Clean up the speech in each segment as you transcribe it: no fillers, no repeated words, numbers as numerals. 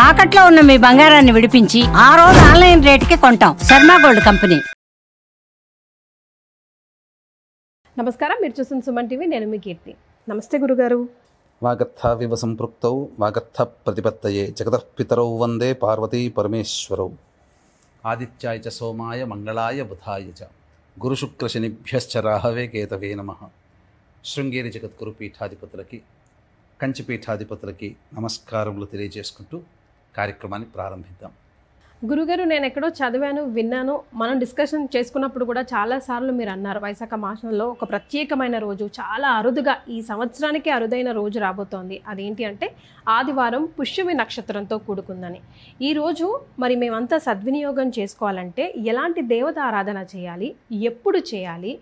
తాకట్లో ఉన్న మీ బంగారాన్ని విడిపించి ఆ రోజు ఆన్లైన్ రేటుకి కొంటాం. Sharma gold company. నమస్కారం, మీరు చూస్తున్న సుమన్ టీవీ. నేను మీ కీర్తి. నమస్తే గురుగారు. వాగర్థావివ సంపృక్తౌ వాగర్థ ప్రతిపత్తయే జగతః పితరౌ వందే పార్వతీ పరమేశ్వరౌ. ఆదిత్యాయ చ సోమాయ మంగళాయ బుధాయ చ గురుశుక్రశనిభ్యశ్చ రాహవే కేతవే నమః. శృంగేరి జగద్గురు పీఠాధిపతులకి, కంచి పీఠాధిపతులకి నమస్కారములు తెలియజేసుకుంటూ కార్యక్రమాన్ని ప్రారంభిద్దాం. గురుగారు, నేను ఎక్కడో చదివాను, విన్నాను, మనం డిస్కషన్ చేసుకున్నప్పుడు కూడా చాలాసార్లు మీరు అన్నారు, వైశాఖ మాసంలో ఒక ప్రత్యేకమైన రోజు, చాలా అరుదుగా ఈ సంవత్సరానికి అరుదైన రోజు రాబోతోంది. అదేంటి అంటే ఆదివారం పుష్యమి నక్షత్రంతో కూడుకుందని. ఈరోజు మరి మేమంతా సద్వినియోగం చేసుకోవాలంటే ఎలాంటి దేవత ఆరాధన చేయాలి, ఎప్పుడు చేయాలి,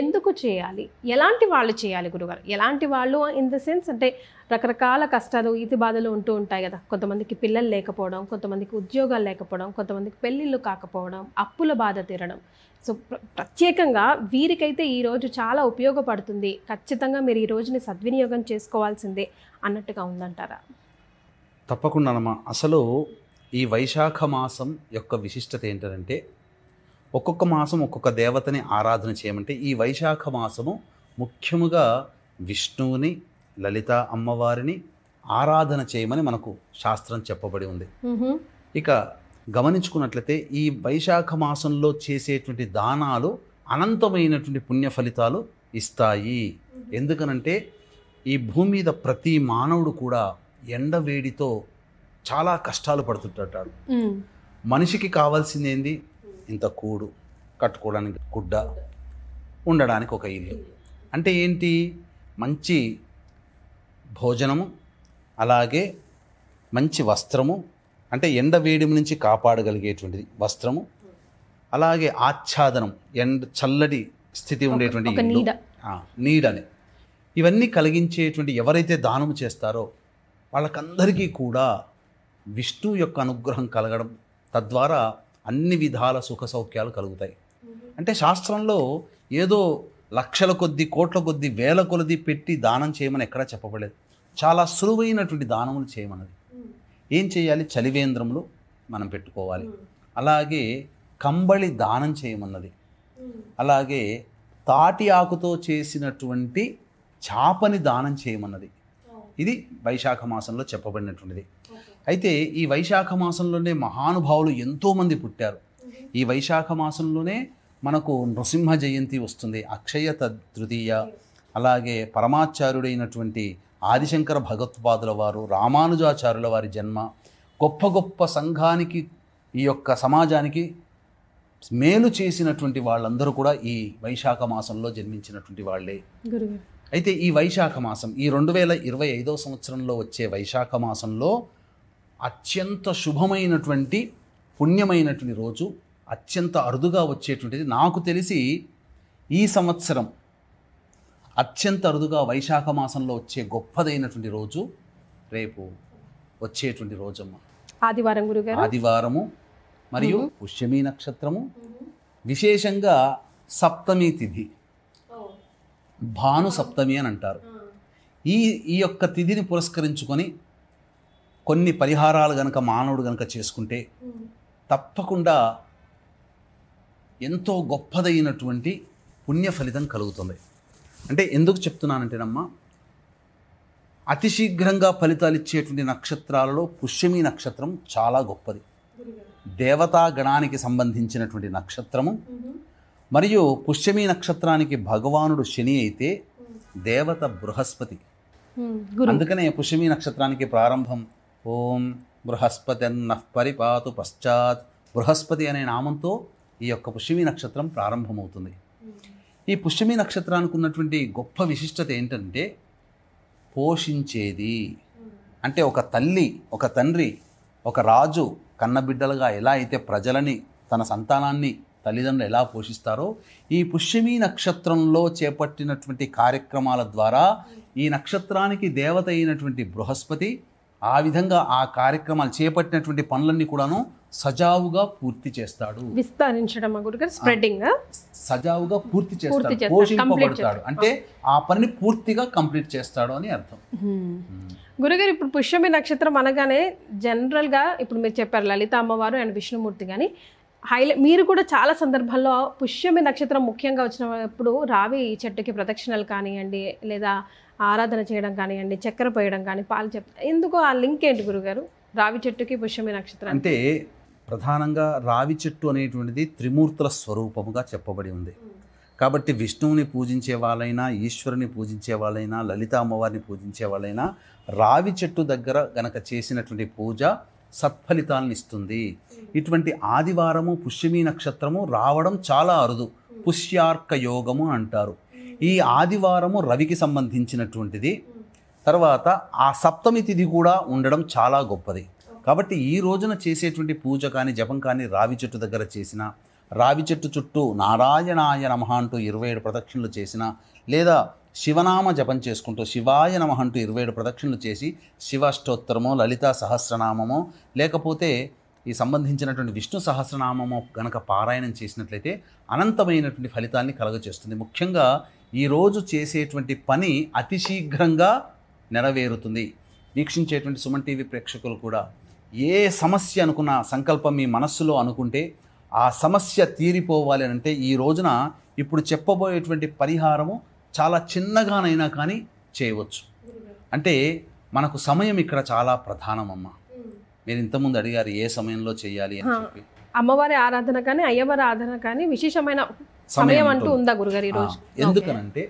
ఎందుకు చేయాలి, ఎలాంటి వాళ్ళు చేయాలి గురుగారు? ఎలాంటి వాళ్ళు ఇన్ ద సెన్స్ అంటే రకరకాల కష్టాలు, ఈతి బాధలు ఉంటూ ఉంటాయి కదా. కొంతమందికి పిల్లలు లేకపోవడం, కొంతమందికి ఉద్యోగాలు లేకపోవడం, కొంతమందికి పెళ్ళిళ్ళు కాకపోవడం, అప్పుల బాధ తీరడం. సో ప్రత్యేకంగా వీరికైతే ఈరోజు చాలా ఉపయోగపడుతుంది, ఖచ్చితంగా మీరు ఈ రోజుని సద్వినియోగం చేసుకోవాల్సిందే అన్నట్టుగా ఉందంటారా? తప్పకుండానమ్మా. అసలు ఈ వైశాఖ మాసం యొక్క విశిష్టత ఏంటంటే ఒక్కొక్క మాసం ఒక్కొక్క దేవతని ఆరాధన చేయమంటే ఈ వైశాఖ మాసము ముఖ్యముగా విష్ణువుని, లలిత అమ్మవారిని ఆరాధన చేయమని మనకు శాస్త్రం చెప్పబడి ఉంది. ఇక గమనించుకున్నట్లయితే ఈ వైశాఖ మాసంలో చేసేటువంటి దానాలు అనంతమైనటువంటి పుణ్య ఫలితాలు ఇస్తాయి. ఎందుకనంటే ఈ భూమి మీద ప్రతి మానవుడు కూడా ఎండవేడితో చాలా కష్టాలు పడుతుంటాడు. మనిషికి కావాల్సింది ఏంది? ఇంత కూడు, కట్టుకోవడానికి గుడ్డ, ఉండడానికి ఒక ఇల్లు. అంటే ఏంటి? మంచి భోజనము, అలాగే మంచి వస్త్రము, అంటే ఎండ వేడిమి నుంచి కాపాడగలిగేటువంటిది వస్త్రము, అలాగే ఆచ్ఛాదనం, చల్లటి స్థితి ఉండేటువంటి ఇల్లు, నీడని, ఇవన్నీ కలిగించేటువంటి ఎవరైతే దానము చేస్తారో వాళ్ళకందరికీ కూడా విష్ణువు యొక్క అనుగ్రహం కలగడం, తద్వారా అన్ని విధాల సుఖ సౌఖ్యాలు కలుగుతాయి. అంటే శాస్త్రంలో ఏదో లక్షల కొద్ది, కోట్ల కొద్ది, వేల కొలది పెట్టి దానం చేయమని ఎక్కడా చెప్పబడలేదు. చాలా సులువైనటువంటి దానములు చేయమన్నది. ఏం చేయాలి? చలివేంద్రములు మనం పెట్టుకోవాలి, అలాగే కంబళి దానం చేయమన్నది, అలాగే తాటి ఆకుతో చేసినటువంటి చాపని దానం చేయమన్నది. ఇది వైశాఖ మాసంలో చెప్పబడినటువంటిది. అయితే ఈ వైశాఖ మాసంలోనే మహానుభావులు ఎంతోమంది పుట్టారు. ఈ వైశాఖ మాసంలోనే మనకు నృసింహ జయంతి వస్తుంది, అక్షయ తృతీయ, అలాగే పరమాచార్యుడైనటువంటి ఆదిశంకర భగవత్పాదుల వారు, రామానుజాచార్యుల వారి జన్మ, గొప్ప గొప్ప సంఘానికి, ఈ యొక్క సమాజానికి మేలు చేసినటువంటి వాళ్ళందరూ కూడా ఈ వైశాఖ మాసంలో జన్మించినటువంటి వాళ్ళే. అయితే ఈ వైశాఖ మాసం, ఈ 2025వ సంవత్సరంలో వచ్చే వైశాఖ మాసంలో అత్యంత శుభమైనటువంటి పుణ్యమైనటువంటి రోజు, అత్యంత అరుదుగా వచ్చేటువంటిది. నాకు తెలిసి ఈ సంవత్సరం అత్యంత అరుదుగా వైశాఖ మాసంలో వచ్చే గొప్పదైనటువంటి రోజు రేపు వచ్చేటువంటి రోజమ్మ, ఆదివారం గురుగారు. ఆదివారము మరియు పుష్యమి నక్షత్రము, విశేషంగా సప్తమి తిథి, భాను సప్తమి అని అంటారు. ఈ యొక్క తిథిని పురస్కరించుకొని కొన్ని పరిహారాలు గనక మానవుడు గనక చేసుకుంటే తప్పకుండా ఎంతో గొప్పదైనటువంటి పుణ్య ఫలితం కలుగుతుంది. అంటే ఎందుకు చెప్తున్నానంటేనమ్మా, అతి శీఘ్రంగా ఫలితాలు ఇచ్చేటువంటి నక్షత్రాలలో పుష్యమి నక్షత్రం చాలా గొప్పది. దేవతా గణానికి సంబంధించినటువంటి నక్షత్రము. మరియు పుష్యమి నక్షత్రానికి భగవానుడు శని అయితే దేవత బృహస్పతి. అందుకనే పుష్యమి నక్షత్రానికి ప్రారంభం ఓం బృహస్పతిర్నః పరిపాతు పశ్చాత్, బృహస్పతి అనే నామంతో ఈ యొక్క పుష్యమి నక్షత్రం ప్రారంభమవుతుంది. ఈ పుష్యమి నక్షత్రానికి ఉన్నటువంటి గొప్ప విశిష్టత ఏంటంటే పోషించేది. అంటే ఒక తల్లి, ఒక తండ్రి, ఒక రాజు కన్నబిడ్డలుగా ఎలా అయితే ప్రజలని, తన సంతానాన్ని తల్లిదండ్రులు ఎలా పోషిస్తారో, ఈ పుష్యమి నక్షత్రంలో చేపట్టినటువంటి కార్యక్రమాల ద్వారా ఈ నక్షత్రానికి దేవత అయినటువంటి బృహస్పతి ఆ విధంగా ఆ కార్యక్రమాలు చేపట్టినటువంటి పనులన్నీ కూడాను సజావుగా పూర్తి చేస్తాడు. విస్తరించడం గురుగారు, స్ప్రెడ్డింగ్ సజావుగా పూర్తి చేస్తాడు, చేస్తాడు, పోషింపబడతాడు. అంటే ఆ పనిని పూర్తిగా కంప్లీట్ చేస్తాడు అని అర్థం. గురుగారు, ఇప్పుడు పుష్యమి నక్షత్రం అనగానే జనరల్గా ఇప్పుడు మీరు చెప్పారు లలిత అమ్మవారు అండ్ విష్ణుమూర్తి, కానీ మీరు కూడా చాలా సందర్భాల్లో పుష్యమి నక్షత్రం ముఖ్యంగా వచ్చినప్పుడు రావి చెట్టుకి ప్రదక్షిణలు కానివ్వండి, లేదా ఆరాధన చేయడం కానివ్వండి, చక్కెర పోయడం కానీ, పాలు చెప్తారు. ఎందుకు ఆ లింక్ ఏంటి గురుగారు రావి చెట్టుకి పుష్యమి నక్షత్రం? అంటే ప్రధానంగా రావి చెట్టు అనేటువంటిది త్రిమూర్తుల స్వరూపముగా చెప్పబడి ఉంది. కాబట్టి విష్ణువుని పూజించే వాళ్ళైనా, ఈశ్వరుని పూజించే వాళ్ళైనా, లలిత అమ్మవారిని పూజించే వాళ్ళైనా రావి చెట్టు దగ్గర గనక చేసినటువంటి పూజ సత్ఫలితాలను ఇస్తుంది. ఇటువంటి ఆదివారము పుష్యమి నక్షత్రము రావడం చాలా అరుదు. పుష్యార్క యోగము అంటారు. ఈ ఆదివారము రవికి సంబంధించినటువంటిది. తర్వాత ఆ సప్తమి తిథి కూడా ఉండడం చాలా గొప్పది. కాబట్టి ఈ రోజున చేసేటువంటి పూజ కానీ జపం కానీ రావి చెట్టు దగ్గర చేసిన, రావి చెట్టు చుట్టూ నారాయణాయ నమః అంటూ 27 ప్రదక్షిణలు చేసిన, లేదా శివనామ జపం చేసుకుంటూ శివాయ నమః అంటూ 27 ప్రదక్షిణలు చేసి శివాష్టోత్తరమో, లలితా సహస్రనామమో, లేకపోతే ఈ సంబంధించినటువంటి విష్ణు సహస్రనామమో గనక పారాయణం చేసినట్లయితే అనంతమైనటువంటి ఫలితాన్ని కలుగజేస్తుంది. ముఖ్యంగా ఈరోజు చేసేటువంటి పని అతి శీఘ్రంగా నెరవేరుతుంది. వీక్షించేటువంటి సుమన్ టీవీ ప్రేక్షకులు కూడా ఏ సమస్య అనుకున్న సంకల్పం మీ మనస్సులో అనుకుంటే ఆ సమస్య తీరిపోవాలి అని అంటే ఈ రోజున ఇప్పుడు చెప్పబోయేటువంటి పరిహారము చాలా చిన్నగానైనా కానీ చేయవచ్చు. అంటే మనకు సమయం ఇక్కడ చాలా ప్రధానమమ్మ. మీరు ఇంతకుముందు అడిగారు ఏ సమయంలో చేయాలి అని చెప్పి. అమ్మవారి ఆరాధన కానీ అయ్యవారి ఆరాధన కానీ విశేషమైన సమయం అంటూ ఉందా గురుగారు ఈరోజు? ఎందుకనంటే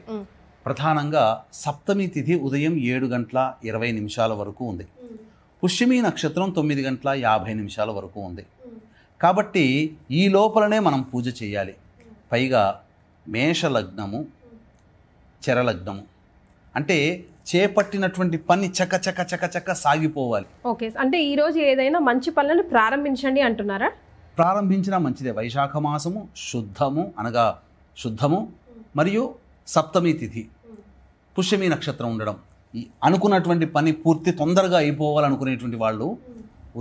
ప్రధానంగా సప్తమి తిథి ఉదయం 7:20 వరకు ఉంది. పుష్యమి నక్షత్రం 9:50 వరకు ఉంది. కాబట్టి ఈ లోపలనే మనం పూజ చేయాలి. పైగా మేషలగ్నము, చరలగ్నము అంటే చేపట్టినటువంటి పని చక చక చక చక సాగిపోవాలి. ఓకే, అంటే ఈరోజు ఏదైనా మంచి పనులను ప్రారంభించండి అంటున్నారా? ప్రారంభించినా మంచిదే. వైశాఖ మాసము శుద్ధము అనగా శుద్ధము మరియు సప్తమి తిథి పుష్యమి నక్షత్రం ఉండడం, అనుకున్నటువంటి పని పూర్తి తొందరగా అయిపోవాలనుకునేటువంటి వాళ్ళు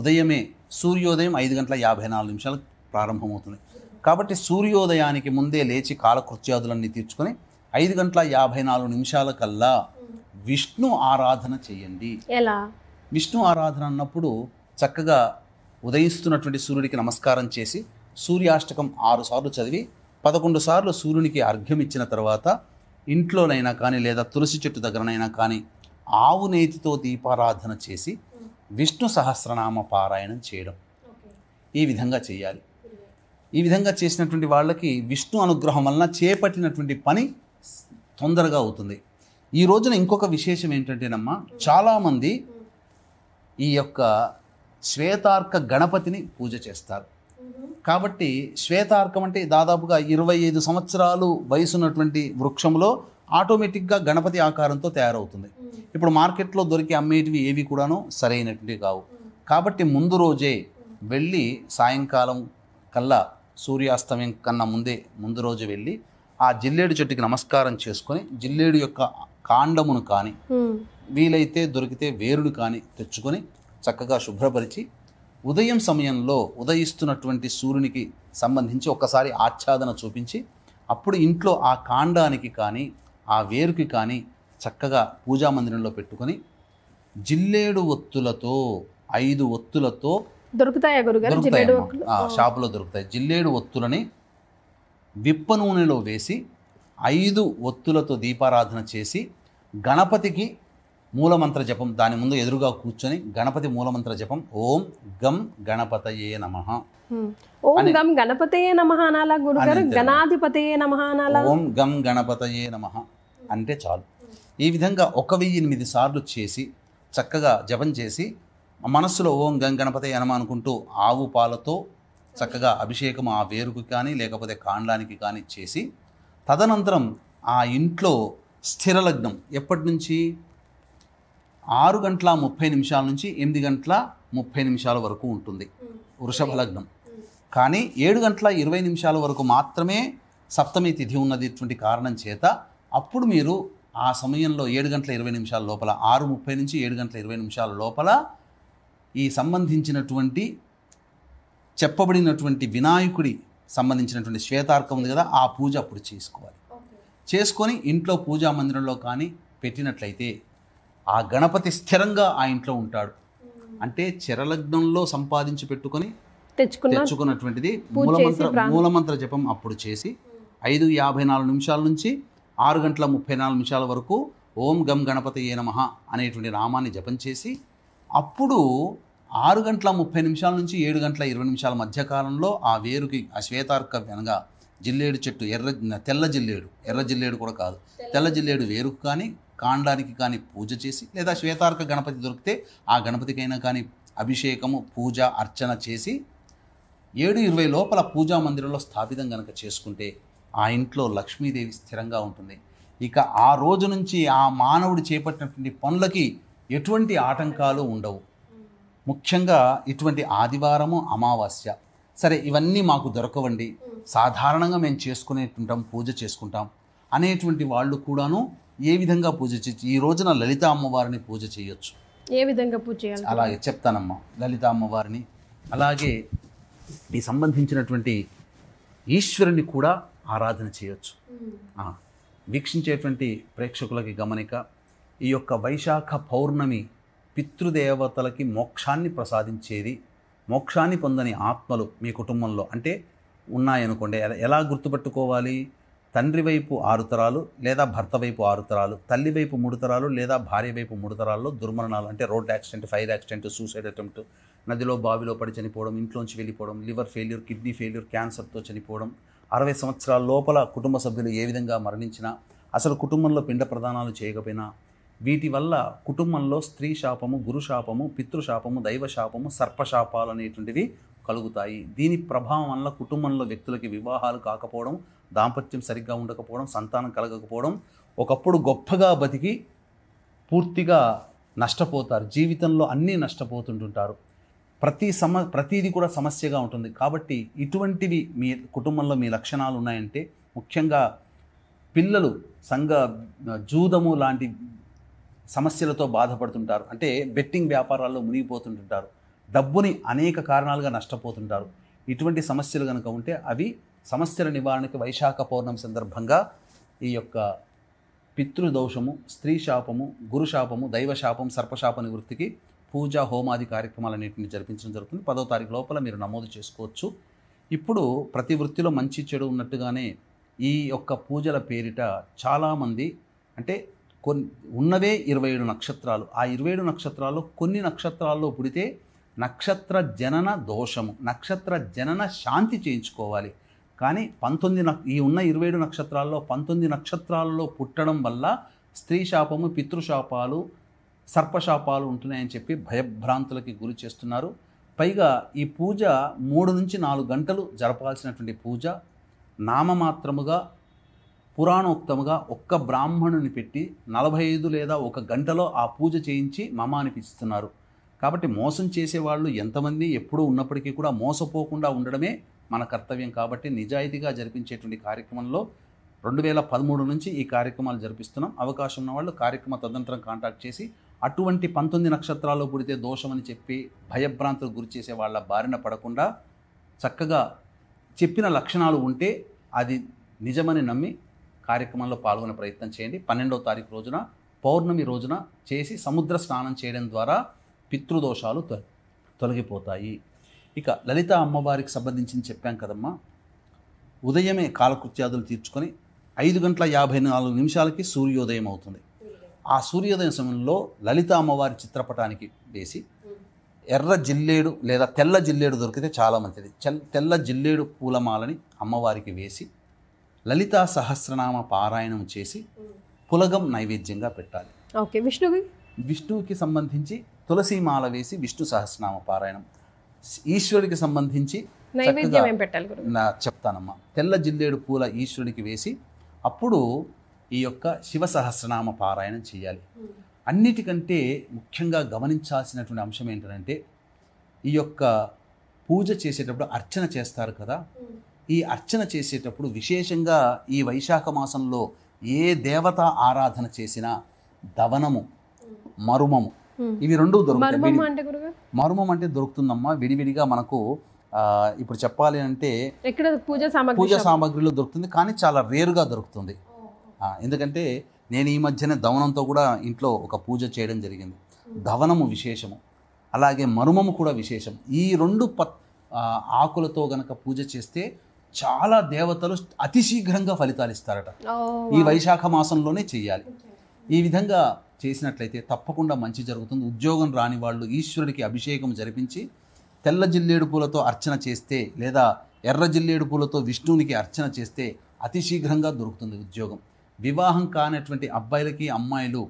ఉదయమే సూర్యోదయం 5:54 ప్రారంభమవుతుంది. కాబట్టి సూర్యోదయానికి ముందే లేచి కాలకృత్యాదులన్నీ తీర్చుకొని 5:54 కల్లా విష్ణు ఆరాధన చేయండి. ఎలా? విష్ణు ఆరాధన అన్నప్పుడు చక్కగా ఉదయిస్తున్నటువంటి సూర్యుడికి నమస్కారం చేసి సూర్యాష్టకం 6 సార్లు చదివి 11 సార్లు సూర్యునికి అర్ఘ్యం ఇచ్చిన తర్వాత ఇంట్లోనైనా కానీ లేదా తులసి చెట్టు దగ్గరనైనా కానీ ఆవు నేతితో దీపారాధన చేసి విష్ణు సహస్రనామ పారాయణం చేయడం, ఈ విధంగా చేయాలి. ఈ విధంగా చేసినటువంటి వాళ్ళకి విష్ణు అనుగ్రహం వలన చేపట్టినటువంటి పని తొందరగా అవుతుంది. ఈ రోజున ఇంకొక విశేషం ఏంటంటేనమ్మా, చాలామంది ఈ యొక్క శ్వేతార్క గణపతిని పూజ చేస్తారు. కాబట్టి శ్వేతార్కం అంటే దాదాపుగా 25 సంవత్సరాలు వయసున్నటువంటి వృక్షంలో ఆటోమేటిక్గా గణపతి ఆకారంతో తయారవుతుంది. ఇప్పుడు మార్కెట్లో దొరికి అమ్మేటివి ఏవి కూడాను సరైనటువంటివి కావు. కాబట్టి ముందు రోజే వెళ్ళి సాయంకాలం కల్లా సూర్యాస్తమయం కన్నా ముందు రోజు వెళ్ళి ఆ జిల్లేడు చెట్టుకి నమస్కారం చేసుకొని జిల్లేడు యొక్క కాండమును కానీ వీలైతే దొరికితే వేరుడు కానీ తెచ్చుకొని చక్కగా శుభ్రపరిచి ఉదయం సమయంలో ఉదయిస్తున్నటువంటి సూర్యునికి సంబంధించి ఒక్కసారి ఆచ్ఛాదన చూపించి అప్పుడు ఇంట్లో ఆ కాండానికి కానీ ఆ వేరుకి కానీ చక్కగా పూజా మందిరంలో పెట్టుకొని జిల్లేడు ఒత్తులతో 5 ఒత్తులతో దొరుకుతాయా గురుగారు? షాపులో దొరుకుతాయి. జిల్లేడు ఒత్తులని విప్ప నూనెలో వేసి 5 ఒత్తులతో దీపారాధన చేసి గణపతికి మూలమంత్ర జపం, దాని ముందు ఎదురుగా కూర్చొని గణపతి మూలమంత్ర జపం ఓం గం గణపతయే నమః. ఓం గం గణపతయే నమః అనాలా గురుగారు? గణాధిపతయే నమః అనాలా? ఓం గం గణపతయే నమః అంటే చాలు. ఈ విధంగా 1008 సార్లు చేసి చక్కగా జపం చేసి మనస్సులో ఓం గం గణపతయే నమః అనుకుంటూ ఆవు పాలతో చక్కగా అభిషేకం ఆ వేరుకు కానీ లేకపోతే కాండానికి కానీ చేసి తదనంతరం ఆ ఇంట్లో స్థిర లగ్నం ఎప్పటి నుంచి 6:30 నుంచి 8:30 వరకు ఉంటుంది వృషభ లగ్నం. కానీ 7:20 వరకు మాత్రమే సప్తమి తిథి ఉన్నటువంటి కారణం చేత అప్పుడు మీరు ఆ సమయంలో 7:20 లోపల 6:30 నుంచి 7:20 లోపల ఈ సంబంధించినటువంటి చెప్పబడినటువంటి వినాయకుడి సంబంధించినటువంటి శ్వేతార్కం ఉంది కదా, ఆ పూజ అప్పుడు చేసుకోవాలి. చేసుకొని ఇంట్లో పూజా మందిరంలో కానీ పెట్టినట్లయితే ఆ గణపతి స్థిరంగా ఆ ఇంట్లో ఉంటాడు. అంటే చరలగ్నంలో సంపాదించి పెట్టుకొని తెచ్చుకున్నటువంటిది మూలమంత్ర జపం అప్పుడు చేసి 5:54 నిమిషాల నుంచి 6:34 నిమిషాల వరకు ఓం గం గణపతయే నమః అనేటువంటి నామాన్ని జపం చేసి అప్పుడు 6:30 నుంచి 7:20 మధ్యకాలంలో ఆ వేరుకి ఆ శ్వేతార్క అనగా జిల్లేడు చెట్టు తెల్ల జిల్లేడు కూడా కాదు, తెల్ల జిల్లేడు వేరుకు కానీ కాండానికి కానీ పూజ చేసి, లేదా శ్వేతార్క గణపతి దొరికితే ఆ గణపతికైనా కానీ అభిషేకము పూజ అర్చన చేసి 7:20 లోపల పూజా మందిరంలో స్థాపితం కనుక చేసుకుంటే ఆ ఇంట్లో లక్ష్మీదేవి స్థిరంగా ఉంటుంది. ఇక ఆ రోజు నుంచి ఆ మానవుడు చేపట్టినటువంటి పనులకి ఎటువంటి ఆటంకాలు ఉండవు. ముఖ్యంగా ఇటువంటి ఆదివారము అమావాస్య, సరే ఇవన్నీ మాకు దొరకవండి, సాధారణంగా మేము చేసుకునేటుంటాం, పూజ చేసుకుంటాం అనేటువంటి వాళ్ళు కూడాను ఏ విధంగా పూజ చేయొచ్చు? ఈ రోజున లలిత అమ్మవారిని పూజ చేయొచ్చు. ఏ విధంగా పూజ చేయాలి? అలాగే చెప్తానమ్మా. లలిత అమ్మవారిని, అలాగే ఈ సంబంధించినటువంటి ఈశ్వరుని కూడా ఆరాధన చేయొచ్చు. వీక్షించేటువంటి ప్రేక్షకులకి గమనిక, ఈ యొక్క వైశాఖ పౌర్ణమి పితృదేవతలకి మోక్షాన్ని ప్రసాదించేది. మోక్షాన్ని పొందని ఆత్మలు మీ కుటుంబంలో అంటే ఉన్నాయనుకోండి, ఎలా గుర్తుపట్టుకోవాలి? తండ్రి వైపు 6 తరాలు లేదా భర్త వైపు 6 తరాలు, తల్లి వైపు 3 తరాలు లేదా భార్య వైపు 3 తరాల్లో దుర్మరణాలు అంటే road accident, fire accident, suicide attempt, నదిలో బావిలో పడి చనిపోవడం, ఇంట్లోంచి వెళ్ళిపోవడం, లివర్ ఫెయిల్యూర్, కిడ్నీ ఫెయిల్యూర్, క్యాన్సర్తో చనిపోవడం, 60 సంవత్సరాల లోపల కుటుంబ సభ్యులు ఏ విధంగా మరణించినా, అసలు కుటుంబంలో పిండ ప్రదానాలు చేయకపోయినా, వీటి వల్ల కుటుంబంలో స్త్రీ శాపము, గురు శాపము, పితృశాపము, దైవ శాపము, సర్పశాపాలు అనేటువంటివి కలుగుతాయి. దీని ప్రభావం వల్ల కుటుంబంలో వ్యక్తులకి వివాహాలు కాకపోవడం, దాంపత్యం సరిగ్గా ఉండకపోవడం, సంతానం కలగకపోవడం, ఒకప్పుడు గొప్పగా బతికి పూర్తిగా నష్టపోతారు. జీవితంలో అన్నీ నష్టపోతుంటుంటారు. ప్రతిదీ కూడా సమస్యగా ఉంటుంది. కాబట్టి ఇటువంటివి మీ కుటుంబంలో మీ లక్షణాలు ఉన్నాయంటే, ముఖ్యంగా పిల్లలు జూదము లాంటి సమస్యలతో బాధపడుతుంటారు, అంటే బెట్టింగ్ వ్యాపారాల్లో మునిగిపోతుంటుంటారు, డబ్బుని అనేక కారణాలుగా నష్టపోతుంటారు. ఇటువంటి సమస్యలు కనుక ఉంటే అవి సమస్యల నివారణకి వైశాఖ పౌర్ణమి సందర్భంగా ఈ యొక్క పితృదోషము, స్త్రీ శాపము, గురు శాపము, దైవ శాపం, సర్పశాప నివృత్తికి పూజ హోమాది కార్యక్రమాలన్నింటినీ జరిపించడం జరుగుతుంది. 10వ తారీఖు లోపల మీరు నమోదు చేసుకోవచ్చు. ఇప్పుడు ప్రతి వృత్తిలో మంచి చెడు ఉన్నట్టుగానే ఈ యొక్క పూజల పేరిట చాలామంది అంటే ఉన్నవే 27 నక్షత్రాలు. ఆ 27 నక్షత్రాల్లో కొన్ని నక్షత్రాల్లో పుడితే నక్షత్ర జనన దోషము, నక్షత్ర జనన శాంతి చేయించుకోవాలి. కానీ ఈ ఉన్న 27 నక్షత్రాల్లో 19 నక్షత్రాల్లో పుట్టడం వల్ల స్త్రీ శాపము, పితృశాపాలు, సర్పశాపాలు ఉంటున్నాయని చెప్పి భయభ్రాంతులకి గురి చేస్తున్నారు. పైగా ఈ పూజ 3 నుంచి 4 గంటలు జరపాల్సినటువంటి పూజ నామమాత్రముగా పురాణోక్తముగా ఒక్క బ్రాహ్మణుని పెట్టి 45 లేదా 1 గంటలో ఆ పూజ చేయించి మమ అనిపిస్తున్నారు. కాబట్టి మోసం చేసేవాళ్ళు ఎంతమంది ఎప్పుడూ ఉన్నప్పటికీ కూడా మోసపోకుండా ఉండడమే మన కర్తవ్యం. కాబట్టి నిజాయితీగా జరిపించేటువంటి కార్యక్రమంలో 2013 నుంచి ఈ కార్యక్రమాలు జరిపిస్తున్నాం. అవకాశం ఉన్న వాళ్ళు కార్యక్రమ తదనంతరం కాంటాక్ట్ చేసి అటువంటి 19 నక్షత్రాల్లో పుడితే దోషమని చెప్పి భయభ్రాంతులకు గురి చేసే వాళ్ళ బారిన పడకుండా చక్కగా చెప్పిన లక్షణాలు ఉంటే అది నిజమని నమ్మి కార్యక్రమంలో పాల్గొనే ప్రయత్నం చేయండి. 12వ తారీఖు రోజున పౌర్ణమి రోజున చేసి సముద్ర స్నానం చేయడం ద్వారా పితృదోషాలు తొలగిపోతాయి. ఇక లలిత అమ్మవారికి సంబంధించి చెప్పాం కదమ్మా, ఉదయమే కాలకృత్యాదులు తీర్చుకొని 5:54 సూర్యోదయం అవుతుంది. ఆ సూర్యోదయం సమయంలో లలిత అమ్మవారి చిత్రపటానికి వేసి ఎర్ర జిల్లేడు లేదా తెల్ల జిల్లేడు దొరికితే చాలా మంచిది. తెల్ల జిల్లేడు పూలమాలని అమ్మవారికి వేసి లలితా సహస్రనామ పారాయణం చేసి పులగం నైవేద్యంగా పెట్టాలి. ఓకే. విష్ణువుకి సంబంధించి తులసీమాల వేసి విష్ణు సహస్రనామ పారాయణం, ఈశ్వరుడికి సంబంధించి చెప్తానమ్మా. తెల్ల జిల్లేడు పూల ఈశ్వరుడికి వేసి అప్పుడు ఈ యొక్క శివ సహస్రనామ పారాయణం చేయాలి. అన్నిటికంటే ముఖ్యంగా గమనించాల్సినటువంటి అంశం ఏంటంటే, ఈ యొక్క పూజ చేసేటప్పుడు అర్చన చేస్తారు కదా, ఈ అర్చన చేసేటప్పుడు విశేషంగా ఈ వైశాఖ మాసంలో ఏ దేవత ఆరాధన చేసినా దవనము, మరుమము ఇవి రెండు దొరుకుతాయి. మర్మం అంటే గురుగారు? మర్మం అంటే దొరుకుతుందమ్మా విడివిడిగా మనకు. ఇప్పుడు చెప్పాలి అంటే ఎక్కడ పూజ సామాగ్రిలో దొరుకుతుంది, కానీ చాలా రేరుగా దొరుకుతుంది. ఎందుకంటే నేను ఈ మధ్యనే దవనంతో కూడా ఇంట్లో ఒక పూజ చేయడం జరిగింది. దవనము విశేషము, అలాగే మరుమము కూడా విశేషం. ఈ రెండు ఆకులతో గనక పూజ చేస్తే చాలా దేవతలు అతి శీఘ్రంగా ఫలితాలు ఇస్తారట. ఈ వైశాఖ మాసంలోనే చెయ్యాలి. ఈ విధంగా చేసినట్లయితే తప్పకుండా మంచి జరుగుతుంది. ఉద్యోగం రాని వాళ్ళు ఈశ్వరుడికి అభిషేకం జరిపించి తెల్ల జిల్లేడు పూలతో అర్చన చేస్తే, లేదా ఎర్ర జిల్లేడు పూలతో విష్ణువునికి అర్చన చేస్తే అతి శీఘ్రంగా దొరుకుతుంది ఉద్యోగం. వివాహం కానటువంటి అబ్బాయిలకి అమ్మాయిలు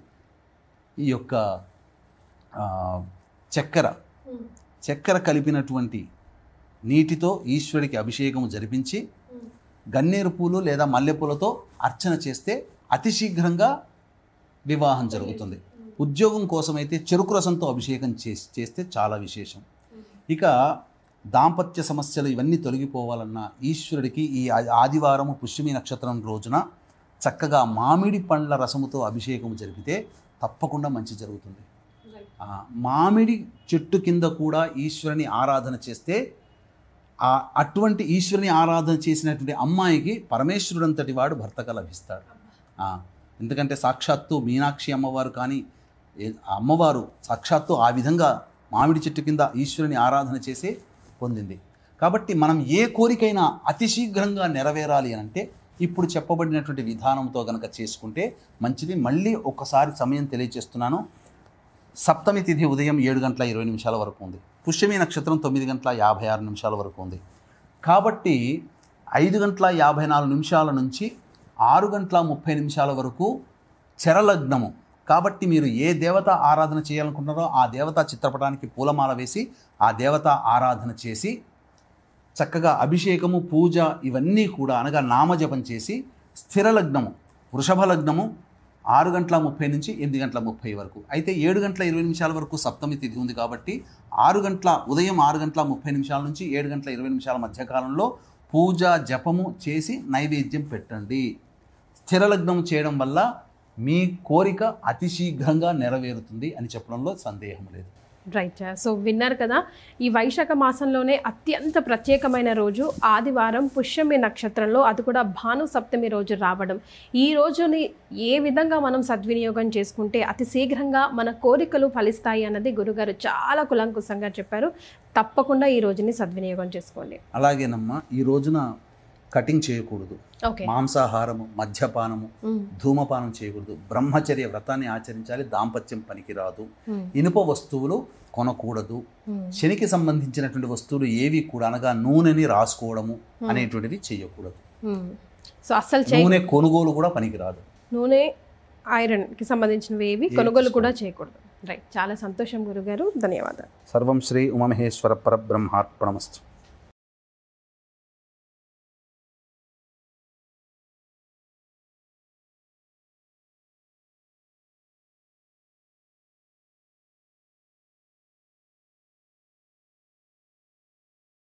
ఈ యొక్క చక్కెర కలిపినటువంటి నీటితో ఈశ్వరుడికి అభిషేకం జరిపించి గన్నేరు పూలు లేదా మల్లెపూలతో అర్చన చేస్తే అతి శీఘ్రంగా వివాహం జరుగుతుంది. ఉద్యోగం కోసమైతే చెరుకు రసంతో అభిషేకం చేస్తే చాలా విశేషం. ఇక దాంపత్య సమస్యలు ఇవన్నీ తొలగిపోవాలన్నా ఈశ్వరుడికి ఈ ఆదివారము పుష్యమి నక్షత్రం రోజున చక్కగా మామిడి పండ్ల రసముతో అభిషేకం జరిపితే తప్పకుండా మంచి జరుగుతుంది. మామిడి చెట్టు కింద కూడా ఈశ్వరుని ఆరాధన చేస్తే అటువంటి ఈశ్వరుని ఆరాధన చేసినటువంటి అమ్మాయికి పరమేశ్వరుడంతటి వాడు భర్తగా లభిస్తాడు. ఎందుకంటే సాక్షాత్తు మీనాక్షి అమ్మవారు కానీ అమ్మవారు సాక్షాత్తు ఆ విధంగా మామిడి చెట్టు కింద ఈశ్వరుని ఆరాధన చేసే పొందింది. కాబట్టి మనం ఏ కోరికైనా అతి శీఘ్రంగా నెరవేరాలి అంటే ఇప్పుడు చెప్పబడినటువంటి విధానంతో కనుక చేసుకుంటే మంచిది. మళ్ళీ ఒక్కసారి సమయం తెలియజేస్తున్నాను. సప్తమి తిథి ఉదయం 7:20 వరకు ఉంది. పుష్యమి నక్షత్రం 9:56 వరకు ఉంది. కాబట్టి 5:54 నుంచి 6:30 వరకు చరలగ్నము. కాబట్టి మీరు ఏ దేవత ఆరాధన చేయాలనుకుంటున్నారో ఆ దేవతా చిత్రపటానికి పూలమాల వేసి ఆ దేవత ఆరాధన చేసి చక్కగా అభిషేకము, పూజ ఇవన్నీ కూడా అనగా నామజపం చేసి స్థిర లగ్నము వృషభ లగ్నము 6:30 నుంచి 8:30 వరకు. అయితే 7:20 వరకు సప్తమి తిథి ఉంది. కాబట్టి ఉదయం 6:30 నుంచి 7:20 మధ్యకాలంలో పూజ జపము చేసి నైవేద్యం పెట్టండి. స్థిర లగ్నం చేయడం వల్ల మీ కోరిక అతి శీఘ్రంగా నెరవేరుతుంది అని చెప్పడంలో సందేహం లేదు. రైట్. సో విన్నారు కదా, ఈ వైశాఖ మాసంలోనే అత్యంత ప్రత్యేకమైన రోజు ఆదివారం పుష్యమి నక్షత్రంలో, అది కూడా భాను సప్తమి రోజు రావడం. ఈ రోజుని ఏ విధంగా మనం సద్వినియోగం చేసుకుంటే అతి శీఘ్రంగా మన కోరికలు ఫలిస్తాయి అన్నది గురుగారు చాలా కులంకుశంగా చెప్పారు. తప్పకుండా ఈ రోజుని సద్వినియోగం చేసుకోండి. అలాగేనమ్మా, ఈ రోజున కటింగ్ చేయకూడదు, మాంసాహారము, మద్యపానము, ధూమపానం చేయకూడదు, బ్రహ్మచర్య వ్రతాన్ని ఆచరించాలి, దాంపత్యం పనికిరాదు, ఇనుప వస్తువులు కొనకూడదు, శనికి సంబంధించినటువంటి వస్తువులు ఏవి కూడా అనగా నూనెని రాసుకోవడము అనేటువంటివి చేయకూడదు. సో అసలు నూనె కొనుగోలు కూడా పనికిరాదు. నూనె, ఐరన్ కి సంబంధించినవి ఏవి కొనుగోలు కూడా చేయకూడదు. రైట్. చాలా సంతోషం గురుగారు, ధన్యవాదాలు. సర్వం శ్రీ ఉమామహేశ్వర పరబ్రహ్మార్పణమస్తు.